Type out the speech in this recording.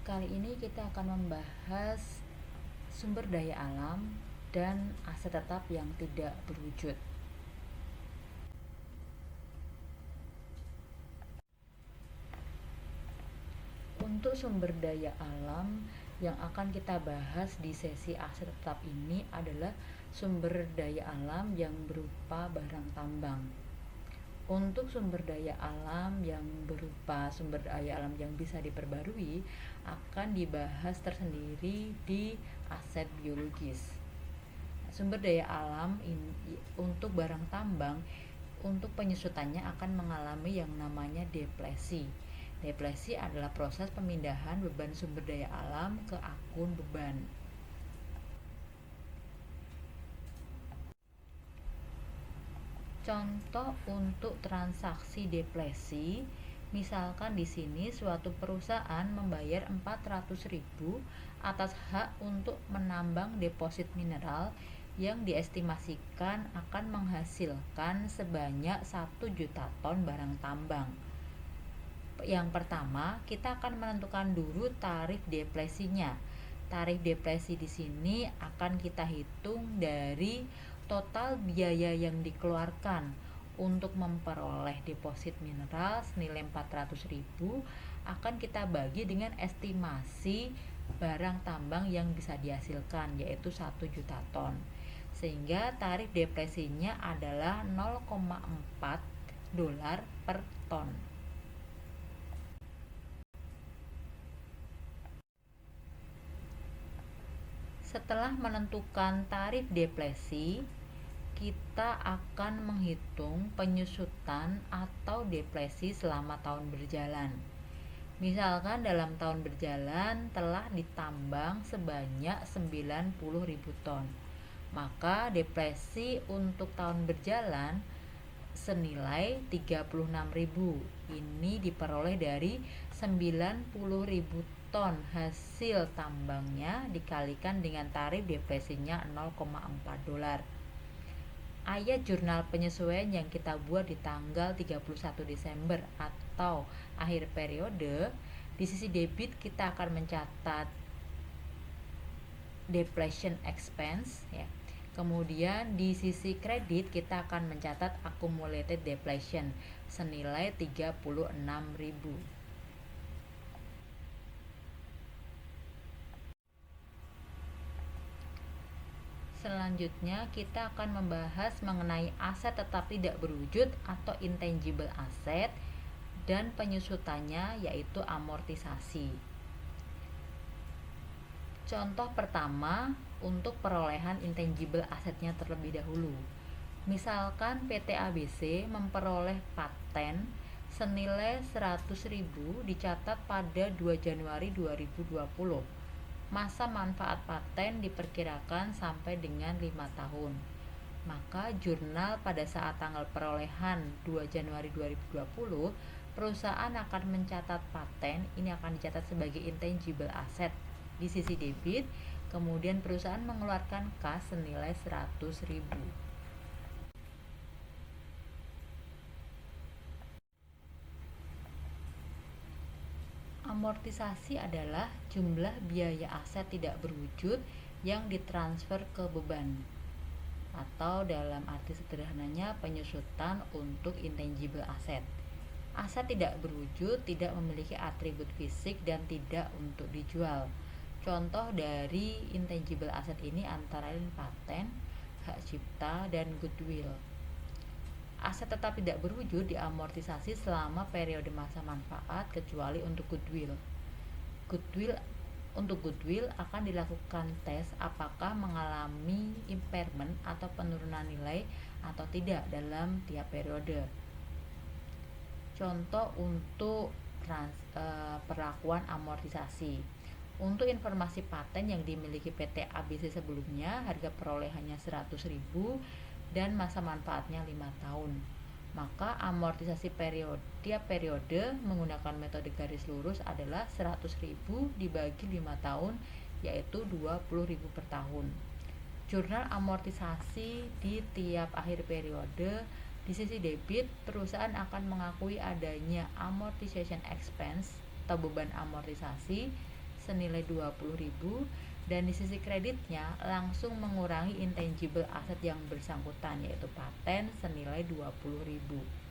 Kali ini kita akan membahas sumber daya alam dan aset tetap yang tidak berwujud. Untuk sumber daya alam yang akan kita bahas di sesi aset tetap ini adalah sumber daya alam yang berupa barang tambang. Untuk sumber daya alam yang berupa sumber daya alam yang bisa diperbarui akan dibahas tersendiri di aset biologis. Sumber daya alam ini, untuk barang tambang, untuk penyusutannya akan mengalami yang namanya depresi. Depresi adalah proses pemindahan beban sumber daya alam ke akun beban. Contoh untuk transaksi depresi, misalkan di sini suatu perusahaan membayar 400.000 atas hak untuk menambang deposit mineral yang diestimasikan akan menghasilkan sebanyak 1 juta ton barang tambang. Yang pertama, kita akan menentukan dulu tarif depresinya. Tarif depresi di sini akan kita hitung dari total biaya yang dikeluarkan untuk memperoleh deposit mineral senilai 400.000 akan kita bagi dengan estimasi barang tambang yang bisa dihasilkan, yaitu 1 juta ton. Sehingga tarif depresinya adalah 0,4 dolar per ton. Setelah menentukan tarif depresi, kita akan menghitung penyusutan atau depresi selama tahun berjalan. Misalkan dalam tahun berjalan telah ditambang sebanyak 90.000 ton. Maka depresi untuk tahun berjalan senilai 36.000. Ini diperoleh dari 90.000 ton hasil tambangnya dikalikan dengan tarif depresinya 0,4 dolar. Ayat jurnal penyesuaian yang kita buat di tanggal 31 Desember atau akhir periode, di sisi debit kita akan mencatat depletion expense ya. Kemudian di sisi kredit kita akan mencatat accumulated depletion senilai 36.000. Selanjutnya kita akan membahas mengenai aset tetap tidak berwujud atau intangible asset dan penyusutannya, yaitu amortisasi. Contoh pertama untuk perolehan intangible asetnya terlebih dahulu. Misalkan PT ABC memperoleh paten senilai 100.000 dicatat pada 2 Januari 2020. Masa manfaat paten diperkirakan sampai dengan 5 tahun. Maka jurnal pada saat tanggal perolehan 2 Januari 2020, perusahaan akan mencatat paten, ini akan dicatat sebagai intangible asset di sisi debit, kemudian perusahaan mengeluarkan kas senilai 100.000. Amortisasi adalah jumlah biaya aset tidak berwujud yang ditransfer ke beban, atau dalam arti sederhananya penyusutan untuk intangible asset. Aset tidak berwujud tidak memiliki atribut fisik dan tidak untuk dijual. Contoh dari intangible asset ini antara lain paten, hak cipta, dan goodwill. Aset tetap tidak berwujud diamortisasi selama periode masa manfaat kecuali untuk goodwill. Untuk goodwill akan dilakukan tes apakah mengalami impairment atau penurunan nilai atau tidak dalam tiap periode. Contoh untuk perlakuan amortisasi. Untuk informasi paten yang dimiliki PT ABC sebelumnya, harga perolehannya 100.000 dan masa manfaatnya 5 tahun. Maka amortisasi tiap periode menggunakan metode garis lurus adalah 100.000 dibagi 5 tahun, yaitu 20.000 per tahun. Jurnal amortisasi di tiap akhir periode. Di sisi debit, perusahaan akan mengakui adanya amortization expense atau beban amortisasi senilai 20.000 dan di sisi kreditnya langsung mengurangi intangible aset yang bersangkutan yaitu paten senilai 20.000.